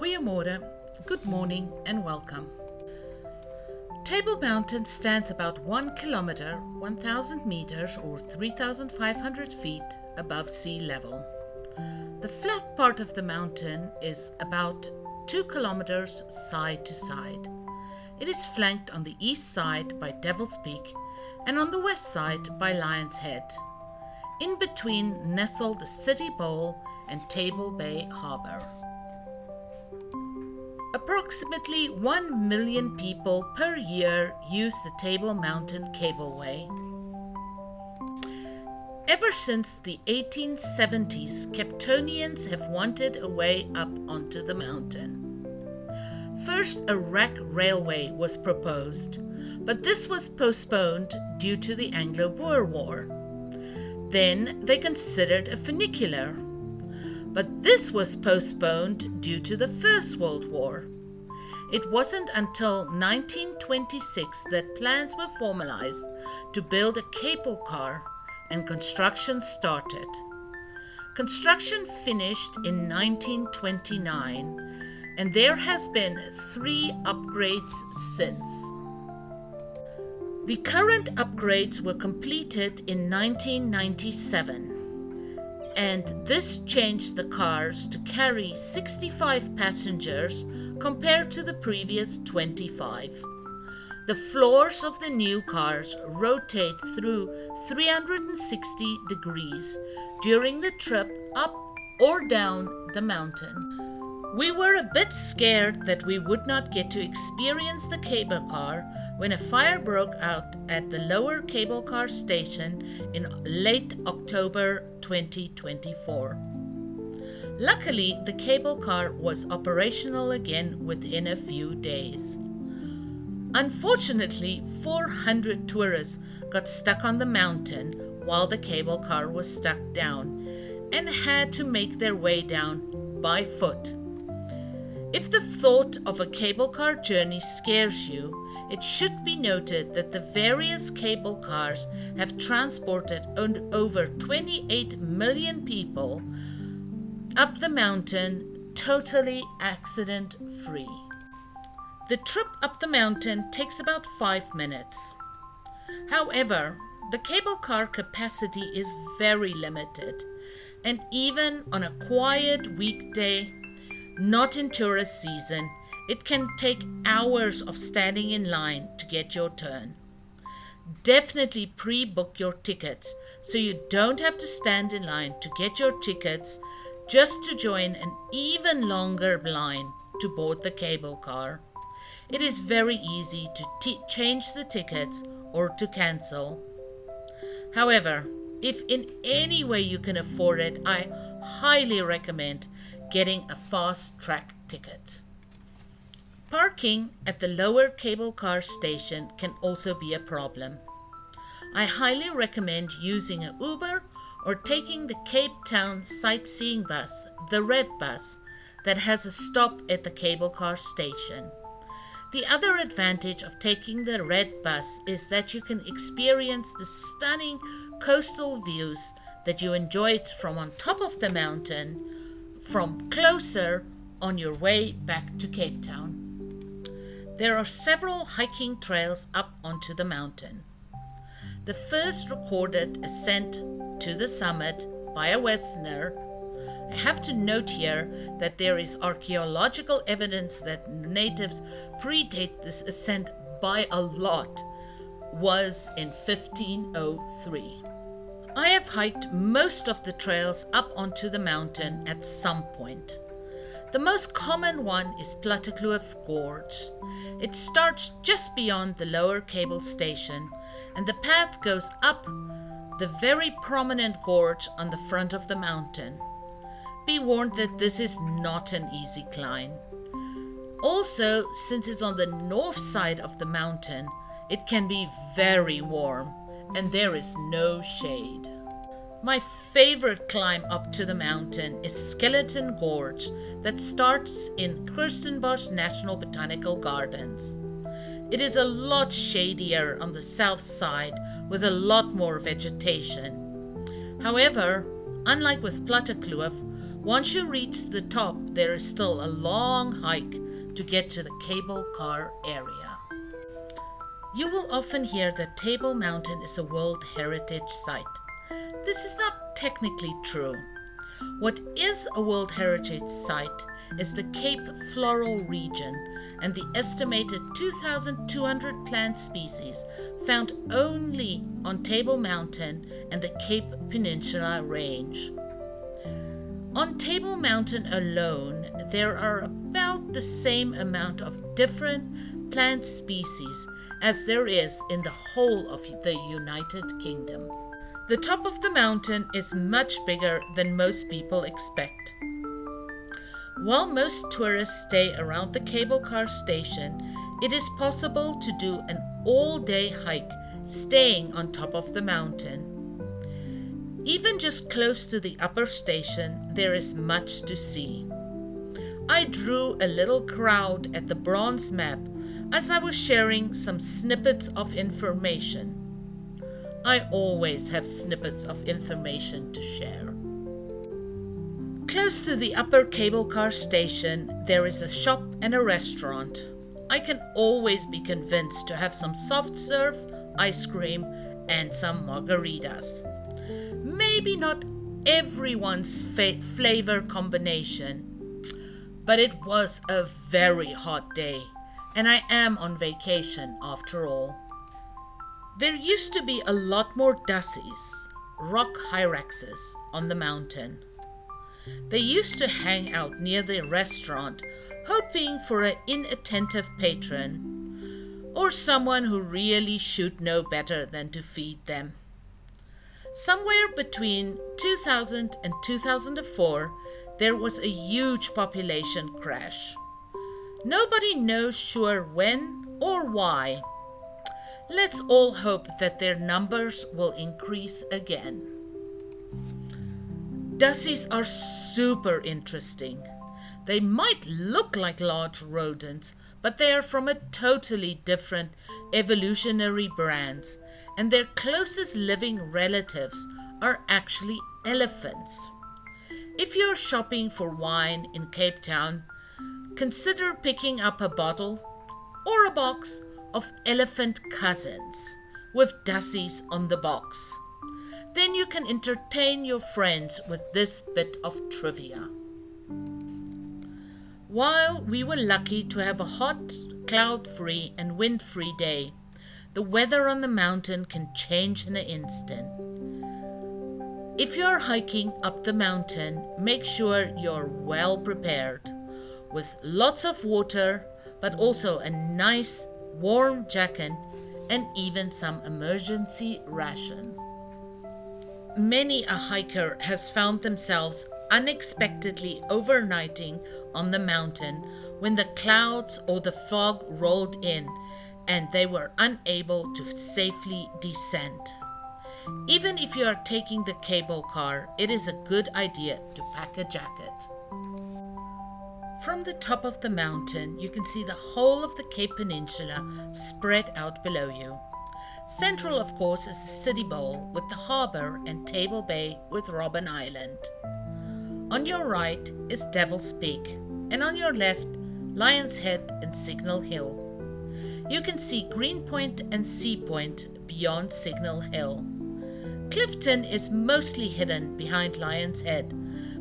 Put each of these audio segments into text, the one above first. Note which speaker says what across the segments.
Speaker 1: Goeiemorgen, good morning and welcome. Table Mountain stands about 1 kilometer, 1,000 meters or 3,500 feet above sea level. The flat part of the mountain is about 2 kilometers side to side. It is flanked on the east side by Devil's Peak and on the west side by Lion's Head. In between nestle the City Bowl and Table Bay Harbor. Approximately 1 million people per year use the Table Mountain Cableway. Ever since the 1870s, Capetonians have wanted a way up onto the mountain. First, a rack railway was proposed, but this was postponed due to the Anglo-Boer War. Then they considered a funicular, but this was postponed due to the First World War. It wasn't until 1926 that plans were formalized to build a cable car and construction started. Construction finished in 1929 and there has been 3 upgrades since. The current upgrades were completed in 1997. And this changed the cars to carry 65 passengers compared to the previous 25. The floors of the new cars rotate through 360 degrees during the trip up or down the mountain. We were a bit scared that we would not get to experience the cable car when a fire broke out at the lower cable car station in late October 2024. Luckily, the cable car was operational again within a few days. Unfortunately, 400 tourists got stuck on the mountain while the cable car was stuck down and had to make their way down by foot. If the thought of a cable car journey scares you, it should be noted that the various cable cars have transported over 28 million people up the mountain totally accident-free. The trip up the mountain takes about 5 minutes. However, the cable car capacity is very limited, and even on a quiet weekday, not in tourist season, it can take hours of standing in line to get your turn. Definitely pre-book your tickets so you don't have to stand in line to get your tickets just to join an even longer line to board the cable car. It is very easy to change the tickets or to cancel. However, if in any way you can afford it, I highly recommend getting a fast-track ticket. Parking at the lower cable car station can also be a problem. I highly recommend using an Uber or taking the Cape Town sightseeing bus, the red bus, that has a stop at the cable car station. The other advantage of taking the red bus is that you can experience the stunning coastal views that you enjoyed from on top of the mountain from closer on your way back to Cape Town. There are several hiking trails up onto the mountain. The first recorded ascent to the summit by a Westerner. I have to note here that there is archaeological evidence that natives predate this ascent by a lot, was in 1503. I have hiked most of the trails up onto the mountain at some point. The most common one is Plattekloof Gorge. It starts just beyond the lower cable station and the path goes up the very prominent gorge on the front of the mountain. Be warned that this is not an easy climb. Also, since it's on the north side of the mountain, it can be very warm and there is no shade. My favorite climb up to the mountain is Skeleton Gorge that starts in Kirstenbosch National Botanical Gardens. It is a lot shadier on the south side with a lot more vegetation. However, unlike with Plattekloof, Once you reach the top, there is still a long hike to get to the cable car area. You will often hear that Table Mountain is a World Heritage Site. This is not technically true. What is a World Heritage Site is the Cape Floral region and the estimated 2,200 plant species found only on Table Mountain and the Cape Peninsula Range. On Table Mountain alone, there are about the same amount of different plant species as there is in the whole of the United Kingdom. The top of the mountain is much bigger than most people expect. While most tourists stay around the cable car station, it is possible to do an all-day hike staying on top of the mountain. Even just close to the upper station, there is much to see. I drew a little crowd at the bronze map as I was sharing some snippets of information. I always have snippets of information to share. Close to the upper cable car station, there is a shop and a restaurant. I can always be convinced to have some soft serve, ice cream, and some margaritas. Maybe not everyone's flavor combination, but it was a very hot day, and I am on vacation after all. There used to be a lot more dassies, rock hyraxes, on the mountain. They used to hang out near the restaurant, hoping for an inattentive patron or someone who really should know better than to feed them. Somewhere between 2000 and 2004, there was a huge population crash. Nobody knows sure when or why. Let's all hope that their numbers will increase again. Dassies are super interesting. They might look like large rodents, but they are from a totally different evolutionary branch, and their closest living relatives are actually elephants. If you're shopping for wine in Cape Town, consider picking up a bottle or a box of elephant cousins with dassies on the box. Then you can entertain your friends with this bit of trivia. While we were lucky to have a hot, cloud-free and wind-free day, the weather on the mountain can change in an instant. If you're hiking up the mountain, make sure you're well prepared with lots of water, but also a nice warm jacket and even some emergency ration. Many a hiker has found themselves unexpectedly overnighting on the mountain when the clouds or the fog rolled in and they were unable to safely descend. Even if you are taking the cable car, it is a good idea to pack a jacket. From the top of the mountain, you can see the whole of the Cape Peninsula spread out below you. Central, of course, is the City Bowl with the harbour and Table Bay with Robben Island. On your right is Devil's Peak, and on your left, Lion's Head and Signal Hill. You can see Greenpoint and Sea Point beyond Signal Hill. Clifton is mostly hidden behind Lion's Head,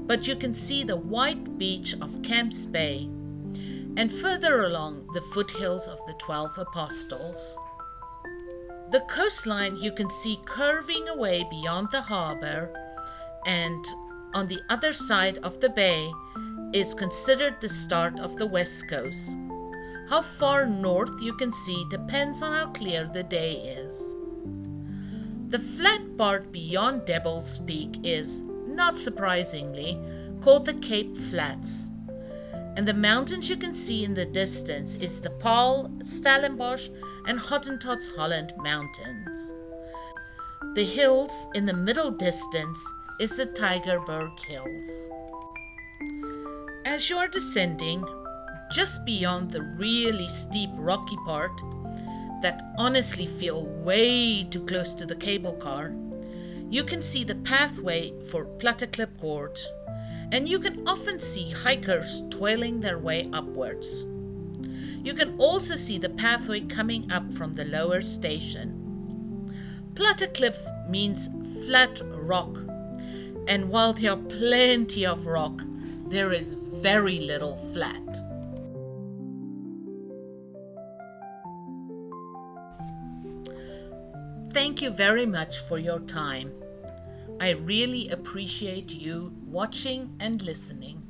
Speaker 1: but you can see the white beach of Camps Bay, and further along the foothills of the 12 Apostles. The coastline you can see curving away beyond the harbour, and on the other side of the bay is considered the start of the west coast. How far north you can see depends on how clear the day is. The flat part beyond Devil's Peak is, not surprisingly, called the Cape Flats. And the mountains you can see in the distance is the Paarl, Stellenbosch and Hottentots Holland mountains. The hills in the middle distance is the Tygerberg Hills. As you are descending, just beyond the really steep rocky part that honestly feel way too close to the cable car, you can see the pathway for Platteklip Gorge, and you can often see hikers toiling their way upwards. You can also see the pathway coming up from the lower station. Platte cliff means flat rock, and while there are plenty of rock, there is very little flat. Thank you very much for your time. I really appreciate you watching and listening.